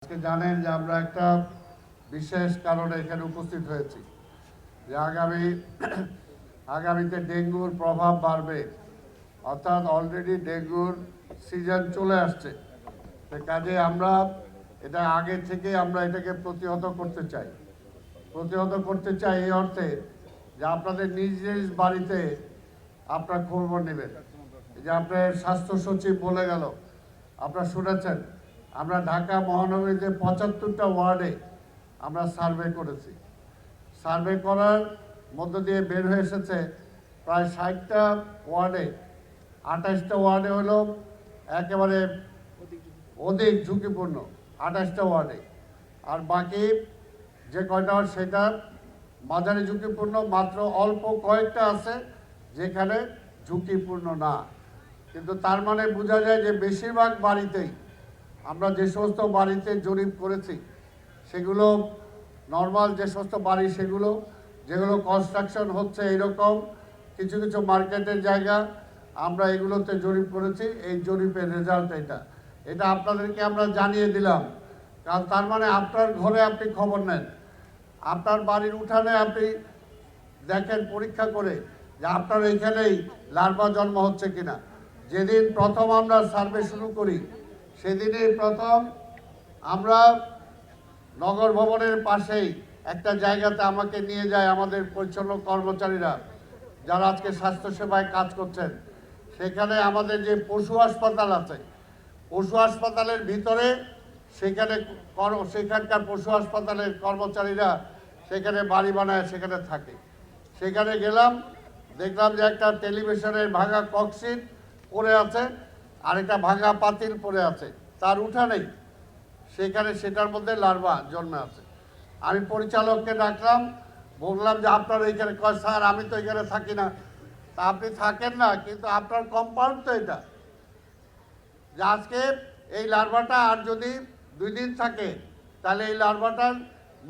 আজকে জানেন যে আমরা একটা বিশেষ কারণে এখানে উপস্থিত হয়েছি যে আগামীতে ডেঙ্গুর প্রভাব বাড়বে, অর্থাৎ অলরেডি ডেঙ্গুর সিজন চলে আসছে। কাজে আমরা এটা আগে থেকে আমরা এটাকে প্রতিহত করতে চাই এই অর্থে যে আপনাদের নিজ নিজ বাড়িতে আপনার খবর নেবেন। যে আপনার স্বাস্থ্য সচিব বলে গেল, আপনারা শুনেছেন, আমরা ঢাকা মহানগরীতে ৭৫টা ওয়ার্ডে আমরা সার্ভে করেছি। সার্ভে করার মধ্য দিয়ে বের হয়ে এসেছে প্রায় ৬০টা ওয়ার্ডে, ২৮টা ওয়ার্ডে হলো একেবারে অধিক ঝুঁকিপূর্ণ, ২৮টা ওয়ার্ডে। আর বাকি যে কয়টা সেটা মাঝারি ঝুঁকিপূর্ণ, মাত্র অল্প কয়েকটা আছে যেখানে ঝুঁকিপূর্ণ না। কিন্তু তার মানে বোঝা যায় যে বেশিরভাগ বাড়িতেই আমরা যে সমস্ত বাড়িতে জরিপ করেছি সেগুলো নর্মাল যে সমস্ত বাড়ি, যেগুলো কনস্ট্রাকশন হচ্ছে এরকম কিছু কিছু মার্কেটের জায়গা আমরা এগুলোতে জরিপ করেছি। এই জরিপের রেজাল্ট এটা আপনাদেরকে আমরা জানিয়ে দিলাম। কারণ তার মানে আপনার ঘরে আপনি খবর নেন, আপনার বাড়ির উঠানে আপনি দেখেন পরীক্ষা করে যে আপনার এখানেই লার্ভা জন্ম হচ্ছে কিনা। যেদিন প্রথম আমরা সার্ভে শুরু করি সেদিনই প্রথম আমরা নগর ভবনের পাশেই একটা জায়গাতে আমাকে নিয়ে যায় আমাদের পরিচ্ছন্ন কর্মচারীরা যারা আজকে স্বাস্থ্যসেবায় কাজ করছেন। সেখানে আমাদের যে পশু হাসপাতাল আছে, পশু হাসপাতালের ভিতরে সেখানকার পশু হাসপাতালের কর্মচারীরা সেখানে বাড়ি বানায় সেখানে থাকে। সেখানে গেলাম, দেখলাম যে একটা টেলিভিশনের ভাঙা ককশিট পড়ে আছে আর একটা ভাঙা পাতিল পড়ে আছে, তার উঠানেই সেটার মধ্যে লার্ভা জন্মে আছে। আমি পরিচালককে ডাকলাম, বললাম যে আপনার এইখানে, কয় স্যার আমি তো এখানে থাকি না। তা আপনি থাকেন না, কিন্তু আপনার কম্পাউন্ড তো এটা, যে আজকে এই লার্ভাটা আর যদি 2 দিন থাকে তাহলে এই লার্ভাটার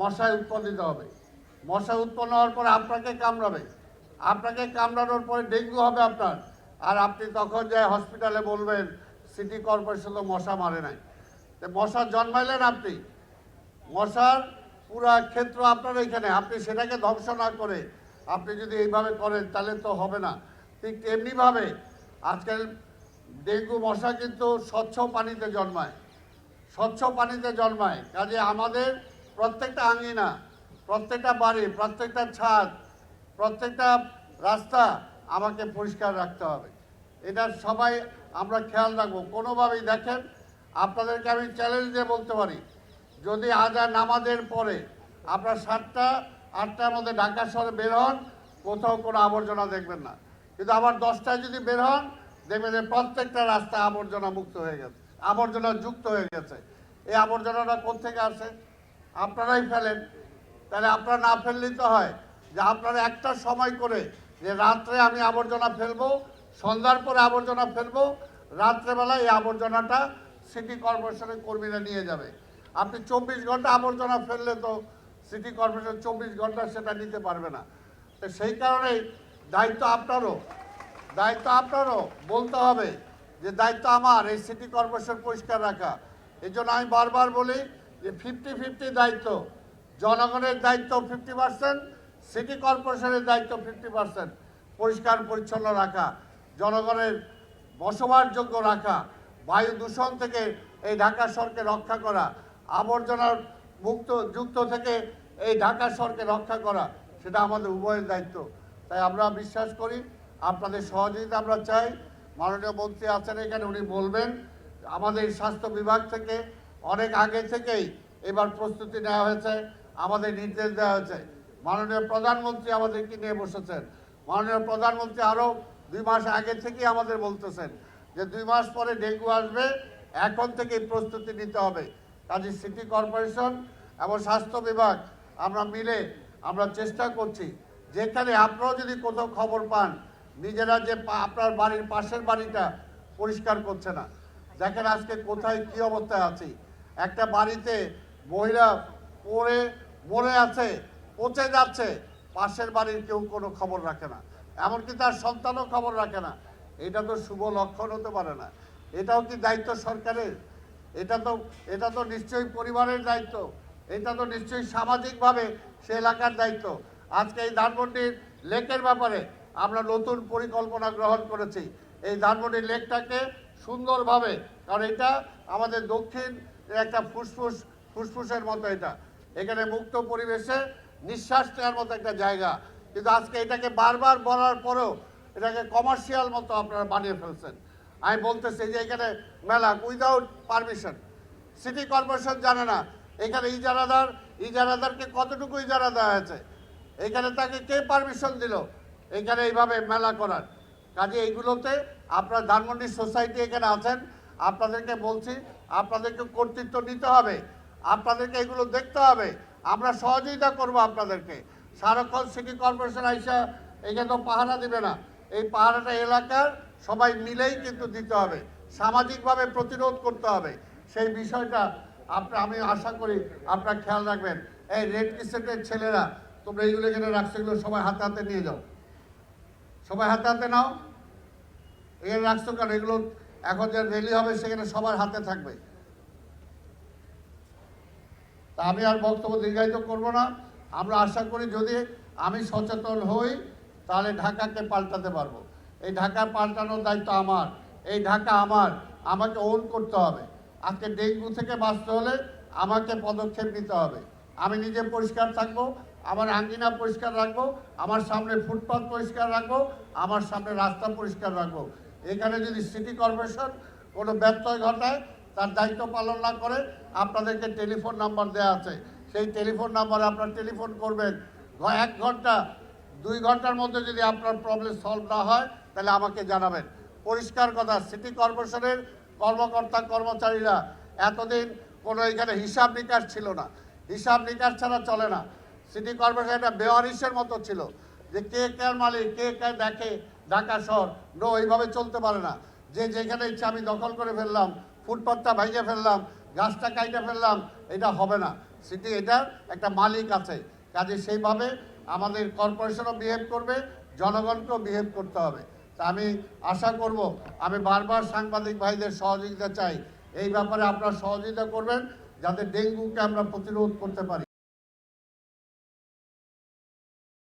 মশায় উৎপন্নিত হবে। মশা উৎপন্ন হওয়ার পরে আপনাকে কামড়াবে, আপনাকে কামড়ানোর পরে ডেঙ্গু হবে আপনার। আর আপনি তখন যায় হসপিটালে বলবেন সিটি কর্পোরেশন তো মশা মারে নাই। মশা জন্মাইলেন আপনি, মশার পুরা ক্ষেত্র আপনার এখানে, আপনি সেটাকে ধ্বংস না করে আপনি যদি এইভাবে করেন তাহলে তো হবে না। ঠিক তেমনিভাবে আজকাল ডেঙ্গু মশা কিন্তু স্বচ্ছ পানিতে জন্মায়। কাজে আমাদের প্রত্যেকটা আঙিনা, প্রত্যেকটা বাড়ি, প্রত্যেকটা ছাদ, প্রত্যেকটা রাস্তা আমাকে পরিষ্কার রাখতে হবে। এটা সবাই আমরা খেয়াল রাখবো। কোনোভাবেই দেখেন, আপনাদেরকে আমি চ্যালেঞ্জ দিয়ে বলতে পারি, যদি আজান নামাজের পরে আপনার 7টা 8টার মধ্যে ঢাকা শহরে বের হন, কোথাও কোনো আবর্জনা দেখবেন না। কিন্তু আবার 10টায় যদি বের হন, দেখবেন যে প্রত্যেকটা রাস্তা আবর্জনা মুক্ত হয়ে গেছে, আবর্জনা যুক্ত হয়ে গেছে। এই আবর্জনাটা কোত্থেকে আসে? আপনারাই ফেলেন। তাহলে আপনারা না ফেললেই তো হয় যে আপনারা একটা সময় করে যে রাত্রে আমি আবর্জনা ফেলবো, সন্ধ্যার পরে আবর্জনা ফেলবো, রাত্রেবেলা এই আবর্জনাটা সিটি কর্পোরেশনের কর্মীরা নিয়ে যাবে। আপনি 24 ঘন্টা আবর্জনা ফেললে তো সিটি কর্পোরেশন 24 ঘন্টা সেটা নিতে পারবে না। তো সেই কারণেই দায়িত্ব আপনারও বলতে হবে যে দায়িত্ব আমার এই সিটি কর্পোরেশন পরিষ্কার রাখা। এই জন্য আমি বারবার বলি যে 50-50 দায়িত্ব, জনগণের দায়িত্ব 50%, সিটি কর্পোরেশনের দায়িত্ব 50%। পরিষ্কার পরিচ্ছন্ন রাখা, জনগণের বসবাসযোগ্য রাখা, বায়ু দূষণ থেকে এই ঢাকা শহরকে রক্ষা করা, আবর্জনার যুক্ত থেকে এই ঢাকা শহরকে রক্ষা করা, সেটা আমাদের উভয়ের দায়িত্ব। তাই আমরা বিশ্বাস করি, আপনাদের সহযোগিতা আমরা চাই। মাননীয় মন্ত্রী আছেন এখানে, উনি বলবেন। আমাদের স্বাস্থ্য বিভাগ থেকে অনেক আগে থেকেই এবার প্রস্তুতি নেওয়া হয়েছে, আমাদের নির্দেশ দেওয়া হয়েছে। মাননীয় প্রধানমন্ত্রী আমাদেরকে নিয়ে বসেছেন। মাননীয় প্রধানমন্ত্রী আরও 2 মাস আগে থেকেই আমাদের বলতেছেন যে 2 মাস পরে ডেঙ্গু আসবে, এখন থেকেই প্রস্তুতি নিতে হবে। কাজে সিটি কর্পোরেশন এবং স্বাস্থ্য বিভাগ আমরা মিলে আমরা চেষ্টা করছি, যেখানে আপনারাও যদি কোথাও খবর পান, নিজেরা যে আপনার বাড়ির পাশের বাড়িটা পরিষ্কার করছে না, দেখেন আজকে কোথায় কী অবস্থায় আছি। একটা বাড়িতে মহিলা মরে আছে, পচে যাচ্ছে, পাশের বাড়ির কেউ কোনো খবর রাখে না, এমনকি তার সন্তানও খবর রাখে না। এটা তো শুভ লক্ষণ হতে পারে না। এটাও কি দায়িত্ব সরকারের? এটা তো নিশ্চয়ই পরিবারের দায়িত্ব, এটা তো নিশ্চয়ই সামাজিকভাবে সে এলাকার দায়িত্ব। আজকে এই ধানমন্ডির লেকের ব্যাপারে আমরা নতুন পরিকল্পনা গ্রহণ করেছি। এই ধানমন্ডি লেকটাকে সুন্দরভাবে, কারণ এটা আমাদের দক্ষিণ একটা ফুসফুসের মতো, এখানে মুক্ত পরিবেশে নিঃশ্বাস নেওয়ার মতো একটা জায়গা, কিন্তু আজকে এটাকে বারবার বলার পরেও এটাকে কমার্শিয়াল মতো আপনারা বানিয়ে ফেলছেন। আমি বলতেছি যে এখানে মেলা উইদাউট পারমিশন, সিটি কর্পোরেশন জানে না এখানে ইজারাদারকে কতটুকু ইজারা দেওয়া হয়েছে, এখানে তাকে কে পারমিশন দিল এখানে এইভাবে মেলা করার। কাজে এইগুলোতে আপনার ধানমন্ডি সোসাইটি এখানে আছেন, আপনাদেরকে বলছি আপনাদেরকে কর্তৃত্ব নিতে হবে, আপনাদেরকে এগুলো দেখতে হবে, আমরা সহযোগিতা করব আপনাদেরকে। সারাক্ষণ সিটি কর্পোরেশন আইসা এখানে তো পাহারা দিবে না, এই পাহারাটা এলাকার সবাই মিলেই কিন্তু দিতে হবে, সামাজিকভাবে প্রতিরোধ করতে হবে। সেই বিষয়টা আমি আশা করি আপনারা খেয়াল রাখবেন। এই রেড ক্রিসেন্টের ছেলেরা তোমরা এইগুলো এখানে রাখছো, এগুলো সবাই হাতে হাতে নিয়ে যাও, সবাই হাতে হাতে নাও। এখানে রাখছো কারণ এগুলো এখন যে র্যালি হবে সেখানে সবার হাতে থাকবে। তা আমি আর বক্তব্য দীর্ঘায়িত করব না। আমরা আশা করি যদি আমি সচেতন হই তাহলে ঢাকাকে পাল্টাতে পারবো। এই ঢাকা পাল্টানোর দায়িত্ব আমার, এই ঢাকা আমাকে ওন করতে হবে। আজকে ডেঙ্গু থেকে বাঁচতে হলে আমাকে পদক্ষেপ নিতে হবে। আমি নিজে পরিষ্কার থাকবো, আমার আঙ্গিনা পরিষ্কার রাখবো, আমার সামনে ফুটপাথ পরিষ্কার রাখবো, আমার সামনে রাস্তা পরিষ্কার রাখবো। এখানে যদি সিটি কর্পোরেশন কোনো ব্যত্যয় ঘটায়, তার দায়িত্ব পালন না করে, আপনাদেরকে টেলিফোন নাম্বার দেওয়া আছে, সেই টেলিফোন নাম্বারে আপনারা টেলিফোন করবেন। 1 ঘন্টা 2 ঘন্টার মধ্যে যদি আপনার প্রবলেম সলভ না হয় তাহলে আমাকে জানাবেন। পরিষ্কার কথা, সিটি কর্পোরেশনের কর্মকর্তা কর্মচারীরা এতদিন কোনো এখানে হিসাব নিকাশ ছিল না, হিসাব নিকাশ ছাড়া চলে না। সিটি কর্পোরেশন একটা বেওয়ারিশের মতো ছিল, যে কে কার মালিক, কে কে দেখে ঢাকা শহর। নো, এইভাবে চলতে পারে না। যে যেখানে ইচ্ছা আমি দখল করে ফেললাম, ফুটপাথটা ভেঙে ফেললাম, গাছটা কাইটে ফেললাম, এটা হবে না। সিটি এটার একটা মালিক আছে, কাজে সেইভাবে আমাদের কর্পোরেশনও বিহেভ করবে, জনগণকেও বিহেভ করতে হবে। তা আমি আশা করব, আমি বারবার সাংবাদিক ভাইদের সহযোগিতা চাই, এই ব্যাপারে আপনারা সহযোগিতা করবেন যাতে ডেঙ্গুকে আমরা প্রতিরোধ করতে পারি।